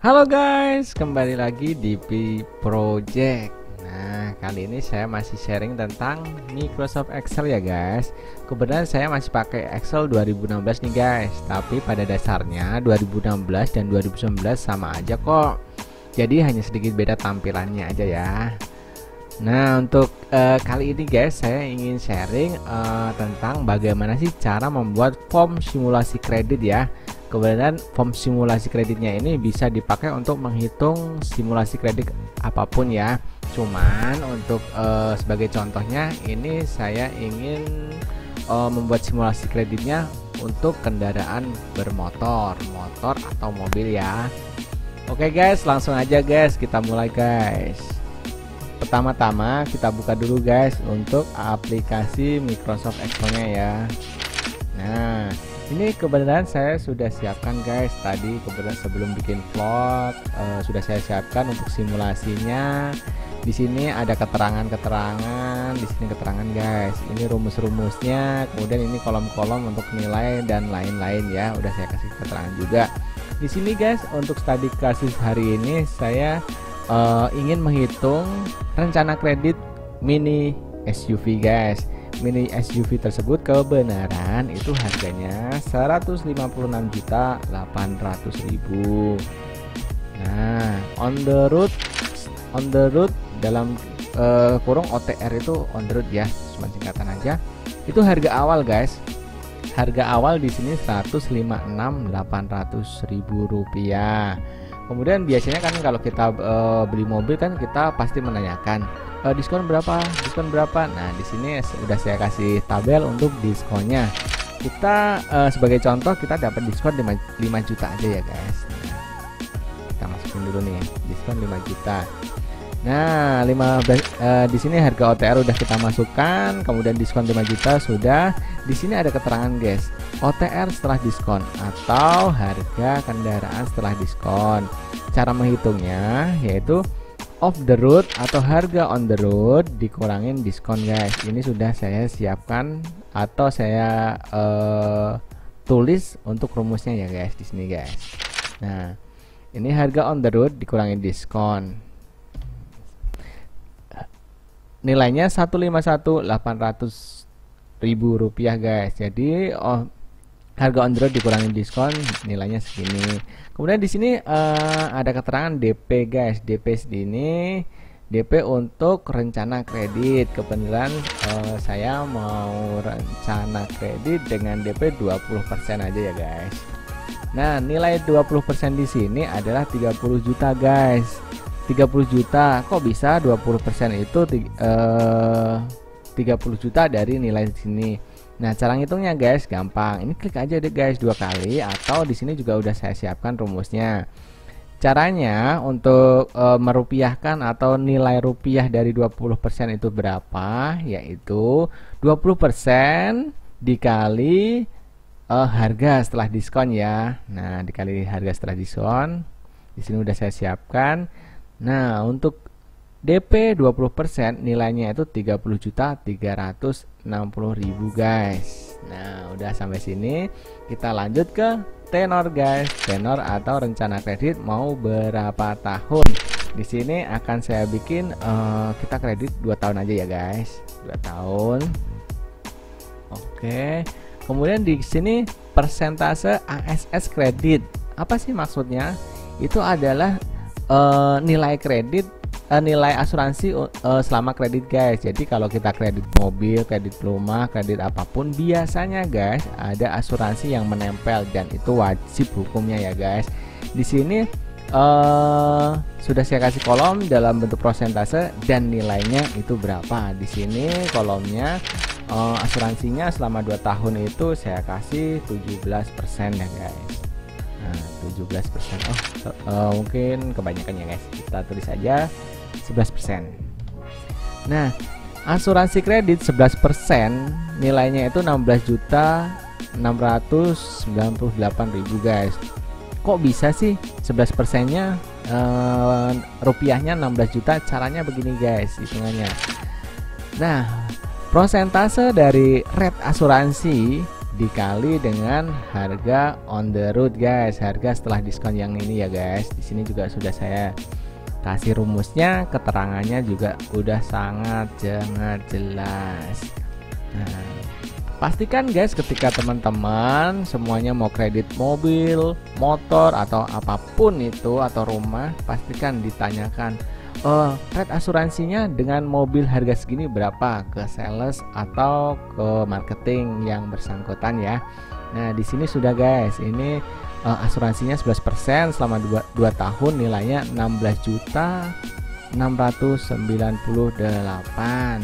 Halo guys, kembali lagi di Pi Project. Nah, kali ini saya masih sharing tentang Microsoft Excel ya guys. Kebetulan saya masih pakai Excel 2016 nih guys, tapi pada dasarnya 2016 dan 2019 sama aja kok. Jadi hanya sedikit beda tampilannya aja ya. Nah, untuk kali ini guys, saya ingin sharing tentang bagaimana sih cara membuat form simulasi kredit ya. Kebetulan form simulasi kreditnya ini bisa dipakai untuk menghitung simulasi kredit apapun ya. Cuman untuk sebagai contohnya ini saya ingin membuat simulasi kreditnya untuk kendaraan bermotor, motor atau mobil ya. Oke guys, langsung aja guys, kita mulai guys. Pertama-tama kita buka dulu guys untuk aplikasi Microsoft Excel-nya ya. Nah, ini kebetulan saya sudah siapkan guys. Tadi kebetulan sebelum bikin vlog sudah saya siapkan untuk simulasinya. Di sini ada keterangan-keterangan, di sini keterangan guys. Ini rumus-rumusnya, kemudian ini kolom-kolom untuk nilai dan lain-lain ya. Udah saya kasih keterangan juga. Di sini guys untuk studi kasus hari ini saya ingin menghitung rencana kredit mini SUV guys. Mini SUV tersebut kebenaran itu harganya 156.800.000. Nah, on the road dalam kurung OTR itu on the road ya, cuma singkatan aja. Itu harga awal guys. Harga awal di sini 156.800.000 rupiah. Kemudian biasanya kan kalau kita beli mobil kan kita pasti menanyakan diskon berapa, diskon berapa. Nah, di sini sudah saya kasih tabel untuk diskonnya. Kita sebagai contoh kita dapat diskon 5 juta aja ya guys. Nah, kita masukin dulu nih diskon 5 juta. Nah, di sini harga OTR udah kita masukkan, kemudian diskon 5 juta sudah. Di sini ada keterangan guys, OTR setelah diskon atau harga kendaraan setelah diskon. Cara menghitungnya yaitu off the road atau harga on the road dikurangin diskon guys. Ini sudah saya siapkan atau saya tulis untuk rumusnya ya guys di sini guys. Nah, ini harga on the road dikurangin diskon. Nilainya 151.800.000 rupiah guys. Jadi harga on the road dikurangin diskon nilainya segini. Kemudian di sini ada keterangan DP guys. DP segini, DP untuk rencana kredit. Kebetulan saya mau rencana kredit dengan DP 20% aja ya guys. Nah, nilai 20% di sini adalah 30 juta guys. 30 juta, kok bisa 20% itu 30 juta dari nilai sini. Nah, cara ngitungnya guys gampang. Ini klik aja deh guys 2 kali, atau di sini juga udah saya siapkan rumusnya. Caranya untuk merupiahkan atau nilai rupiah dari 20% itu berapa? Yaitu 20% dikali harga setelah diskon ya. Nah, dikali harga setelah diskon. Di sini udah saya siapkan. Nah, untuk DP 20% nilainya itu 30.360.000 guys. Nah, udah sampai sini. Kita lanjut ke tenor guys. Tenor atau rencana kredit mau berapa tahun. Di sini akan saya bikin kita kredit 2 tahun aja ya guys. 2 tahun. Oke. Kemudian di sini persentase ASS kredit. Apa sih maksudnya? Itu adalah nilai kredit, nilai asuransi selama kredit guys. Jadi kalau kita kredit mobil, kredit rumah, kredit apapun, biasanya guys ada asuransi yang menempel dan itu wajib hukumnya ya guys. Di sini sudah saya kasih kolom dalam bentuk persentase dan nilainya itu berapa. Di sini kolomnya asuransinya selama 2 tahun itu saya kasih 17% ya guys. Nah, 17%. Mungkin kebanyakan ya guys. Kita tulis aja 11%. Nah, asuransi kredit 11% nilainya itu 16.698.000 guys. Kok bisa sih 11%-nya rupiahnya 16 juta? Caranya begini guys hitungannya. Nah, prosentase dari rate asuransi dikali dengan harga on the road guys, harga setelah diskon yang ini ya guys. Di sini juga sudah saya kasih rumusnya, keterangannya juga udah sangat jelas. Nah, pastikan guys ketika teman-teman semuanya mau kredit mobil, motor atau apapun itu atau rumah, pastikan ditanyakan rate asuransinya dengan mobil harga segini berapa ke sales atau ke marketing yang bersangkutan ya. Nah, di sini sudah guys, ini asuransinya 11% selama 2 tahun, nilainya 16.698.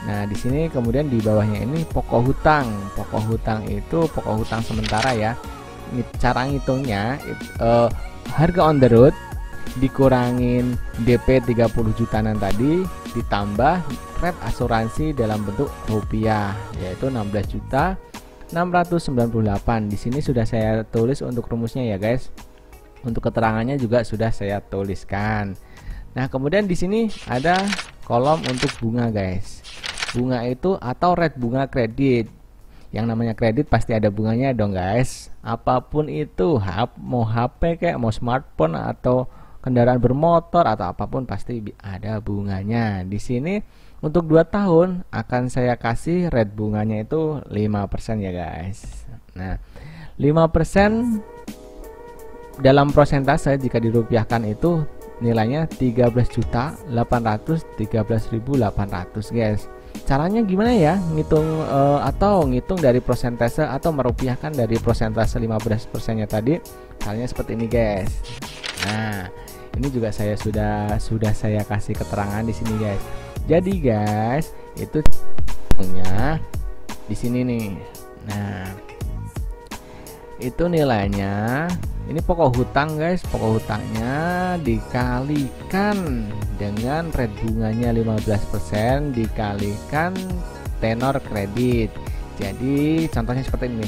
Nah, di sini kemudian di bawahnya ini pokok hutang. Pokok hutang itu pokok hutang sementara ya. Cara ngitungnya harga on the road dikurangin DP 30 jutaan tadi ditambah rate asuransi dalam bentuk rupiah yaitu 16.698. Di sini sudah saya tulis untuk rumusnya ya guys. Untuk keterangannya juga sudah saya tuliskan. Nah, kemudian di sini ada kolom untuk bunga guys. Bunga itu atau rate bunga kredit. Yang namanya kredit pasti ada bunganya dong guys. Apapun itu, mau HP kayak mau smartphone atau kendaraan bermotor atau apapun pasti ada bunganya. Di sini untuk 2 tahun akan saya kasih rate bunganya itu 5% ya guys. Nah, 5% dalam persentase jika dirupiahkan itu nilainya 13.813.800 guys. Caranya gimana ya? Ngitung atau ngitung dari persentase atau merupiahkan dari persentase 15%-nya tadi. Caranya seperti ini guys. Nah, ini juga saya sudah saya kasih keterangan di sini guys. Jadi guys, itu punya di sini nih. Nah, itu nilainya. Ini pokok hutang guys. Pokok hutangnya dikalikan dengan rate bunganya 15% dikalikan tenor kredit. Jadi contohnya seperti ini.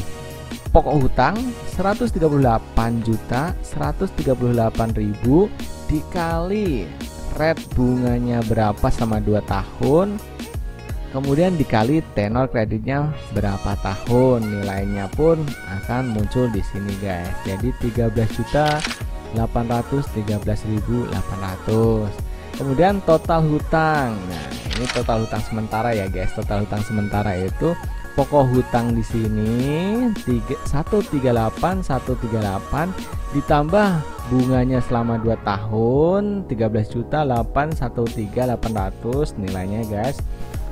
Pokok hutang 138.138.000 dikali rate bunganya berapa selama 2 tahun, kemudian dikali tenor kreditnya berapa tahun, nilainya pun akan muncul di sini guys. Jadi 13.813.800. Kemudian total hutang. Nah, ini total hutang sementara ya guys. Total hutang sementara itu pokok hutang di sini 138.138 ditambah bunganya selama 2 tahun 13.813.800, nilainya guys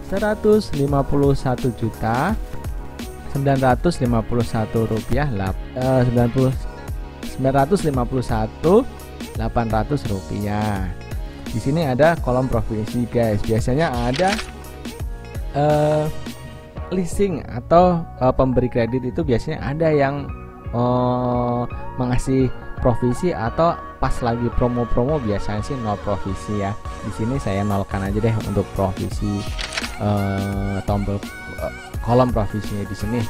151.951 rupiah 951.800 rupiah. Di sini ada kolom provinsi guys. Biasanya ada leasing atau pemberi kredit itu biasanya ada yang mengasih provisi atau pas lagi promo-promo biasanya sih nol provisi ya. Di sini saya nolkan aja deh untuk provisi tombol kolom provisinya di sini.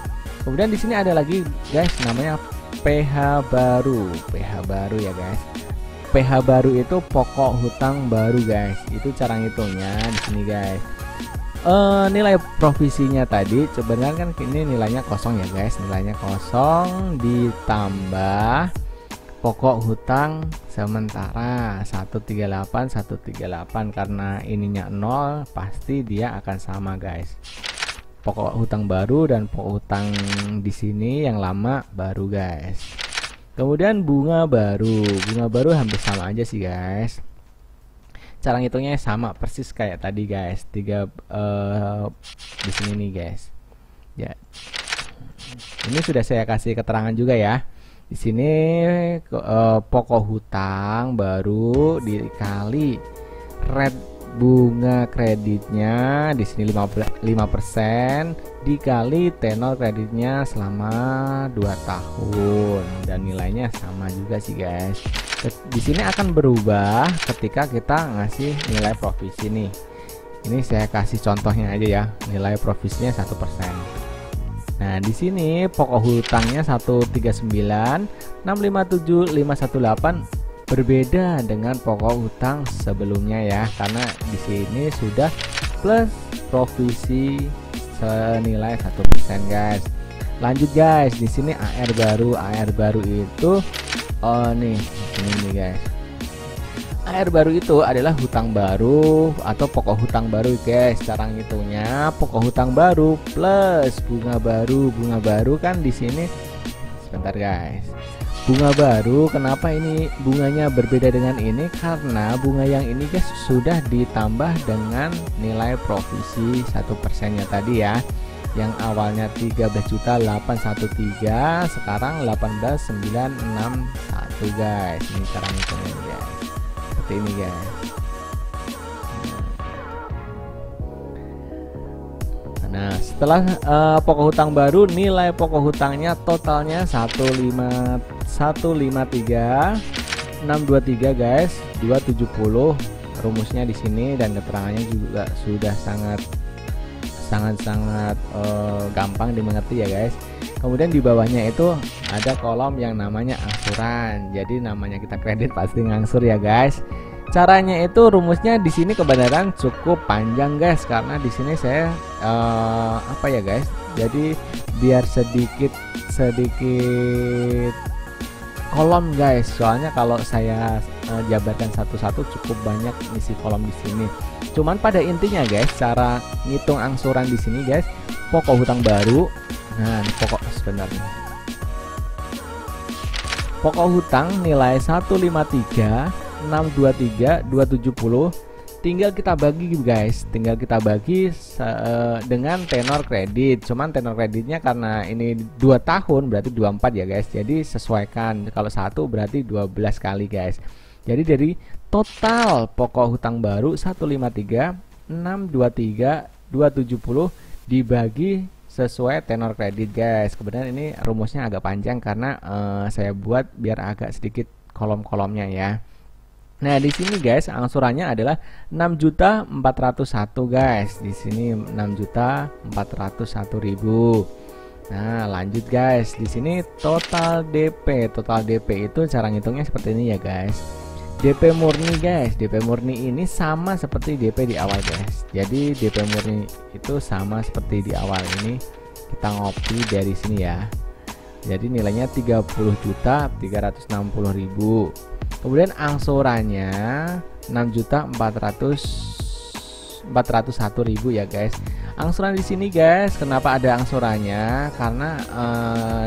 Kemudian di sini ada lagi guys namanya PH baru. PH baru ya guys. PH baru itu pokok hutang baru guys. Itu cara ngitungnya di sini guys. Nilai provisinya tadi sebenarnya kan ini nilainya kosong ya guys. Nilainya kosong ditambah pokok hutang sementara 138 karena ininya 0 pasti dia akan sama guys. Pokok hutang baru dan pokok hutang di sini yang lama baru guys. Kemudian bunga baru hampir sama aja sih guys. Cara ngitungnya sama persis kayak tadi guys. Di sini nih guys. Ya. Ini sudah saya kasih keterangan juga ya. Di sini pokok hutang baru dikali rate bunga kreditnya di sini 5% dikali tenor kreditnya selama 2 tahun dan nilainya sama juga sih guys. Di sini akan berubah ketika kita ngasih nilai provisi nih. Ini saya kasih contohnya aja ya. Nilai provisinya 1%. Nah, di sini pokok hutangnya 139.657.518 berbeda dengan pokok hutang sebelumnya ya, karena di sini sudah plus provisi senilai 1% guys. Lanjut guys, di sini AR baru itu nih ini guys. AR baru itu adalah hutang baru atau pokok hutang baru guys. Cara ngitungnya pokok hutang baru plus bunga baru. Bunga baru kan di sini. Sebentar guys. Bunga baru, kenapa ini bunganya berbeda dengan ini? Karena bunga yang ini guys sudah ditambah dengan nilai provisi 1%-nya tadi ya. Yang awalnya 13.813 sekarang 18.961 guys. Ini cara ngitungnya guys. Seperti ini guys. Nah, setelah pokok hutang baru, nilai pokok hutangnya totalnya 153.623 guys, 270. Rumusnya di sini dan keterangannya juga sudah sangat gampang dimengerti ya guys. Kemudian di bawahnya itu ada kolom yang namanya angsuran. Jadi namanya kita kredit pasti ngangsur ya guys. Caranya itu rumusnya di sini kebenaran cukup panjang guys, karena di sini saya apa ya guys. Jadi biar sedikit kolom guys. Soalnya kalau saya jabarkan satu-satu cukup banyak isi kolom di sini. Cuman pada intinya guys, cara ngitung angsuran di sini guys, pokok hutang baru. Nah, pokok sebenarnya. Pokok hutang nilai 153.623.270 tinggal kita bagi guys, dengan tenor kredit. Cuman tenor kreditnya karena ini 2 tahun berarti 24 ya guys. Jadi sesuaikan, kalau 1 berarti 12 kali guys. Jadi dari total pokok hutang baru 153.623.270 dibagi sesuai tenor kredit guys. Kebetulan ini rumusnya agak panjang karena saya buat biar agak sedikit kolom-kolomnya ya. Nah, di sini guys angsurannya adalah 6.401 guys. Di sini 6.401.000. Nah, lanjut guys. Di sini total DP. Total DP itu cara ngitungnya seperti ini ya guys. DP murni guys, DP murni ini sama seperti DP di awal guys. Jadi DP murni itu sama seperti di awal ini. Kita ngopi dari sini ya. Jadi nilainya 30.360.000. Kemudian angsurannya 6.401.000 ya guys. Angsuran di sini guys, kenapa ada angsurannya? Karena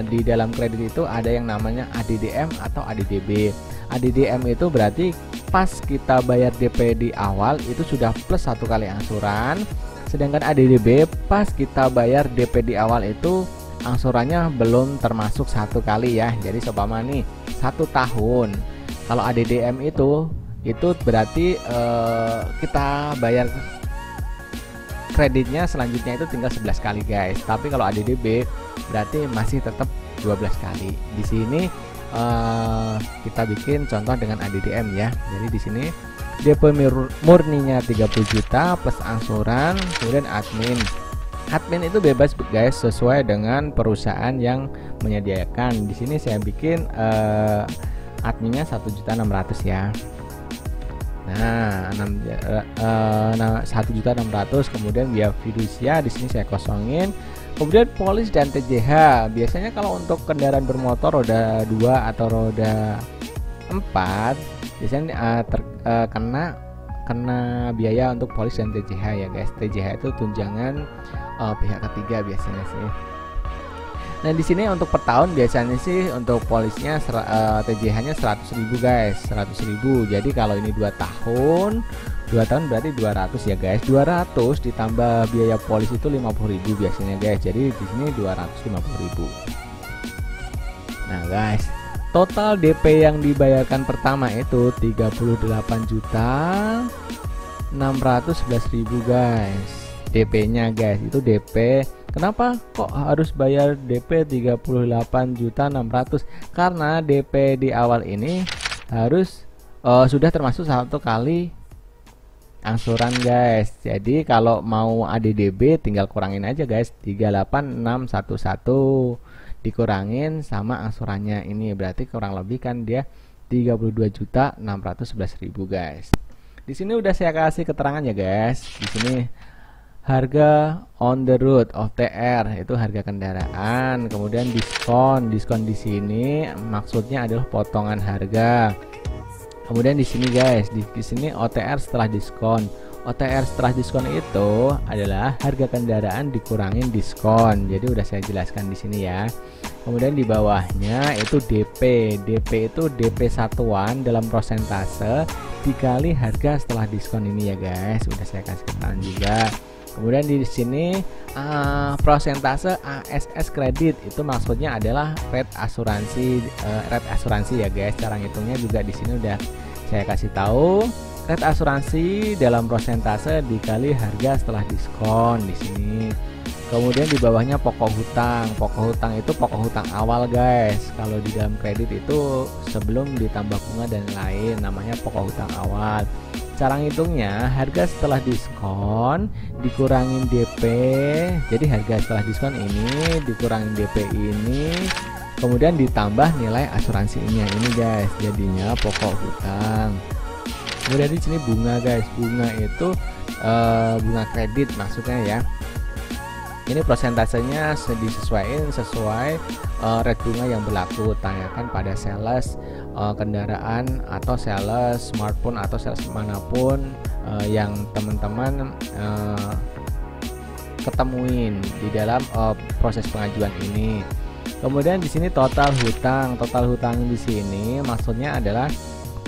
di dalam kredit itu ada yang namanya ADDM atau ADDB. ADDM itu berarti pas kita bayar DP di awal itu sudah plus 1 kali angsuran. Sedangkan ADDB pas kita bayar DP di awal itu angsurannya belum termasuk 1 kali ya. Jadi seumpama nih 1 tahun. Kalau ADDM itu berarti kita bayar kreditnya selanjutnya itu tinggal 11 kali guys. Tapi kalau ADDB berarti masih tetap 12 kali. Di sini kita bikin contoh dengan ADDM ya. Jadi di sini DP murninya 30 juta plus angsuran, kemudian admin. Admin itu bebas guys sesuai dengan perusahaan yang menyediakan. Di sini saya bikin adminnya 1.600.000 ya. Nah, 1.600.000, kemudian biaya fidusia di sini saya kosongin. Kemudian polis dan TJH. Biasanya kalau untuk kendaraan bermotor roda 2 atau roda 4 biasanya kena biaya untuk polis dan TJH ya guys. TJH itu tunjangan pihak ketiga biasanya sih. Nah, di sini untuk per tahun biasanya sih untuk polisnya TJH-nya 100.000 guys, 100.000. Jadi kalau ini 2 tahun berarti 200 ya guys. 200 ditambah biaya polis itu 50.000 biasanya guys. Jadi di sini 250.000. Nah, guys, total DP yang dibayarkan pertama itu 38.611.000 guys. DP-nya guys, itu DP. Kenapa kok harus bayar DP 38.600? Karena DP di awal ini harus sudah termasuk 1 kali angsuran guys. Jadi kalau mau ADDB tinggal kurangin aja guys, 38.611 dikurangin sama angsurannya ini, berarti kurang lebih kan dia 32.611.000 guys. Di sini udah saya kasih keterangan ya guys. Di sini harga on the road OTR itu harga kendaraan. Kemudian diskon di sini maksudnya adalah potongan harga. Kemudian di sini guys, di sini OTR setelah diskon. OTR setelah diskon itu adalah harga kendaraan dikurangin diskon. Jadi udah saya jelaskan di sini ya. Kemudian di bawahnya itu DP. DP itu DP satuan dalam prosentase dikali harga setelah diskon ini ya guys. Udah saya kasih keterangan juga. Kemudian di sini prosentase ASS kredit itu maksudnya adalah rate asuransi ya guys. Cara ngitungnya juga di sini udah saya kasih tahu. Rate asuransi dalam prosentase dikali harga setelah diskon di sini. Kemudian di bawahnya pokok hutang. Pokok hutang itu pokok hutang awal guys. Kalau di dalam kredit itu sebelum ditambah bunga dan lain, namanya pokok hutang awal. Cara ngitungnya harga setelah diskon dikurangin DP. Jadi harga setelah diskon ini dikurangin DP ini, kemudian ditambah nilai asuransinya ini guys. Jadinya pokok hutang. Kemudian di sini bunga guys. Bunga itu bunga kredit maksudnya ya. Ini prosentasenya disesuaikan sesuai rate bunga yang berlaku. Tanyakan pada sales kendaraan atau sales smartphone atau sales manapun yang teman-teman ketemuin di dalam proses pengajuan ini. Kemudian di sini total hutang. Total hutang di sini maksudnya adalah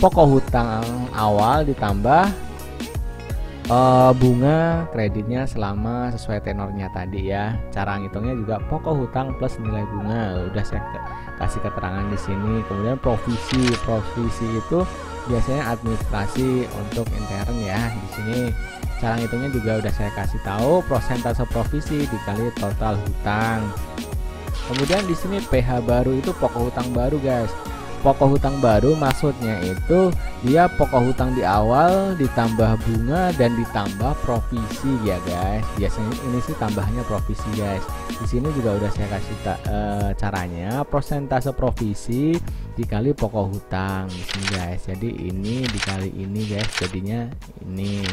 pokok hutang awal ditambah bunga kreditnya selama sesuai tenornya tadi ya. Cara ngitungnya juga pokok hutang plus nilai bunga. Udah saya kasih keterangan di sini. Kemudian provisi. Provisi itu biasanya administrasi untuk intern ya. Di sini cara ngitungnya juga udah saya kasih tahu. Prosentase provisi dikali total hutang. Kemudian di sini PH baru itu pokok hutang baru guys. Pokok hutang baru maksudnya itu dia pokok hutang di awal ditambah bunga dan ditambah provisi ya guys. Biasanya ini sih tambahannya provisi guys. Di sini juga udah saya kasih caranya. Prosentase provisi dikali pokok hutang di sini guys. Jadi ini dikali ini guys, jadinya ini.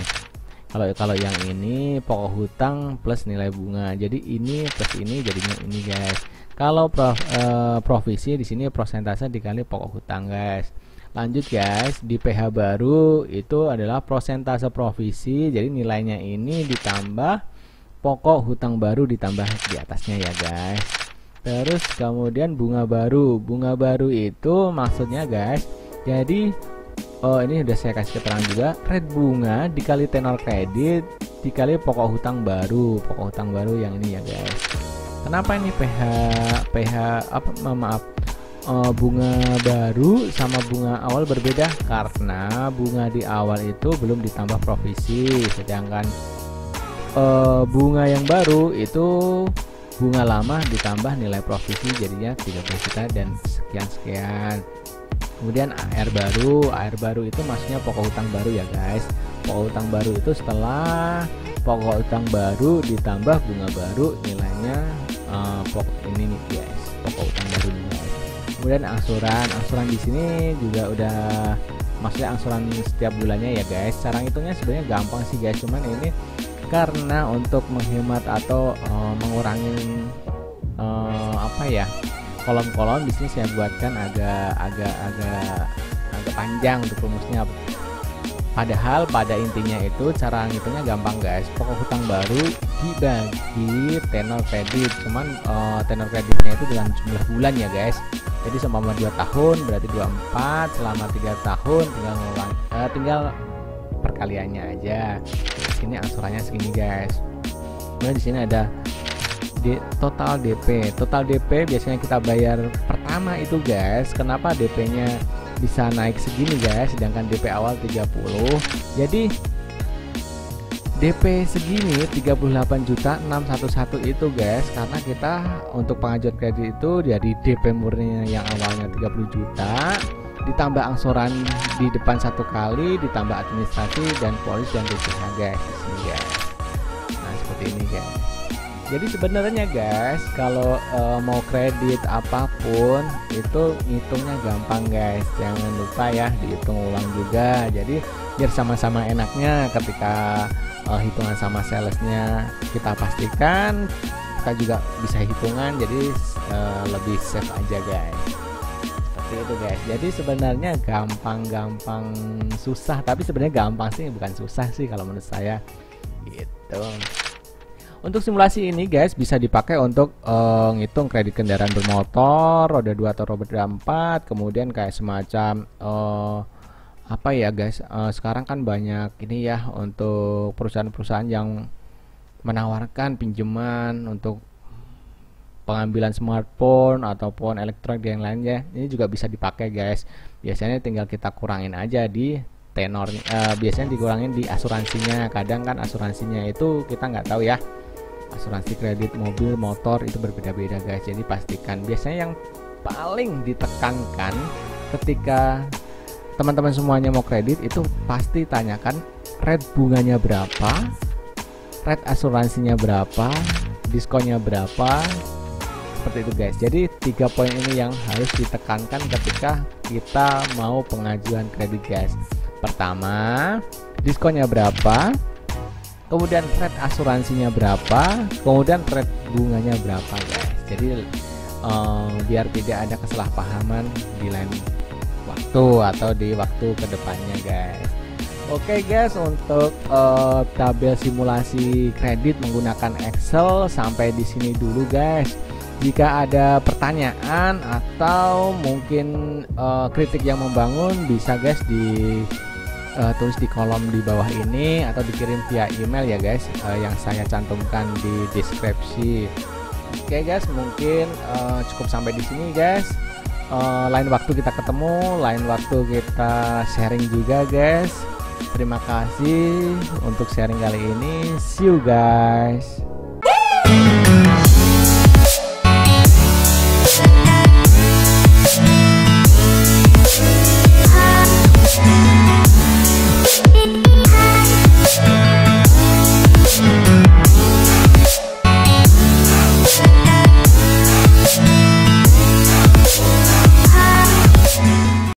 Kalau yang ini pokok hutang plus nilai bunga. Jadi ini plus ini jadinya ini guys. Kalau provisi di sini prosentase dikali pokok hutang guys. Lanjut guys, di PH baru itu adalah prosentase provisi. Jadi nilainya ini ditambah pokok hutang baru ditambah di atasnya ya guys. Terus kemudian bunga baru. Bunga baru itu maksudnya guys, jadi ini udah saya kasih keterangan juga. Rate bunga dikali tenor kredit dikali pokok hutang baru. Pokok hutang baru yang ini ya guys. Kenapa ini bunga baru sama bunga awal berbeda? Karena bunga di awal itu belum ditambah provisi, sedangkan bunga yang baru itu bunga lama ditambah nilai provisi jadinya 13 juta dan sekian. Kemudian AR baru itu maksudnya pokok hutang baru ya guys. Pokok hutang baru itu setelah pokok hutang baru ditambah bunga baru nilainya pokok ini nih guys, pokok hutang baru nih guys. Kemudian angsuran di sini juga udah maksudnya angsuran setiap bulannya ya guys. Cara hitungnya sebenarnya gampang sih guys, cuman ini karena untuk menghemat atau mengurangi kolom-kolom di sini saya buatkan agak panjang untuk rumusnya. Padahal pada intinya itu cara ngitungnya gampang guys. Pokok hutang baru dibagi tenor kredit. Cuman tenor kreditnya itu dengan jumlah bulan ya guys. Jadi selama 2 tahun berarti 24, selama 3 tahun tinggal perkaliannya aja. Di sini angsurannya segini guys. Kemudian di sini ada total DP. Total DP biasanya kita bayar pertama itu guys. Kenapa DP-nya bisa naik segini guys, sedangkan DP awal 30. Jadi DP segini 38.611 itu guys, karena kita untuk pengajuan kredit itu dari DP murninya yang awalnya 30 juta ditambah angsuran di depan 1 kali, ditambah administrasi dan polis dan BPH guys di sini guys. Nah seperti ini guys. Jadi sebenarnya guys, kalau mau kredit apapun itu ngitungnya gampang guys. Jangan lupa ya dihitung ulang juga. Jadi biar sama-sama enaknya ketika hitungan sama salesnya kita pastikan, kita juga bisa hitungan. Jadi lebih safe aja guys. Seperti itu guys. Jadi sebenarnya gampang-gampang susah, tapi sebenarnya gampang sih, bukan susah sih kalau menurut saya. Gitu. Untuk simulasi ini guys bisa dipakai untuk ngitung kredit kendaraan bermotor, roda 2 atau roda 4, kemudian kayak semacam apa ya guys, sekarang kan banyak ini ya untuk perusahaan-perusahaan yang menawarkan pinjaman untuk pengambilan smartphone ataupun elektronik yang lainnya. Ini juga bisa dipakai guys. Biasanya tinggal kita kurangin aja di tenor, biasanya dikurangin di asuransinya. Kadang kan asuransinya itu kita nggak tahu ya, asuransi kredit mobil motor itu berbeda-beda guys. Jadi pastikan, biasanya yang paling ditekankan ketika teman-teman semuanya mau kredit itu pasti tanyakan rate bunganya berapa, rate asuransinya berapa, diskonnya berapa, seperti itu guys. Jadi 3 poin ini yang harus ditekankan ketika kita mau pengajuan kredit guys. Pertama, diskonnya berapa, kemudian rate asuransinya berapa, kemudian rate bunganya berapa guys. Jadi biar tidak ada kesalahpahaman di lain waktu atau di waktu kedepannya guys. Oke guys, untuk tabel simulasi kredit menggunakan Excel sampai di sini dulu guys. Jika ada pertanyaan atau mungkin kritik yang membangun, bisa guys tulis di kolom di bawah ini atau dikirim via email ya guys, yang saya cantumkan di deskripsi. Oke guys, mungkin cukup sampai di sini guys. Lain waktu kita ketemu, lain waktu kita sharing juga guys. Terima kasih untuk sharing kali ini. See you guys.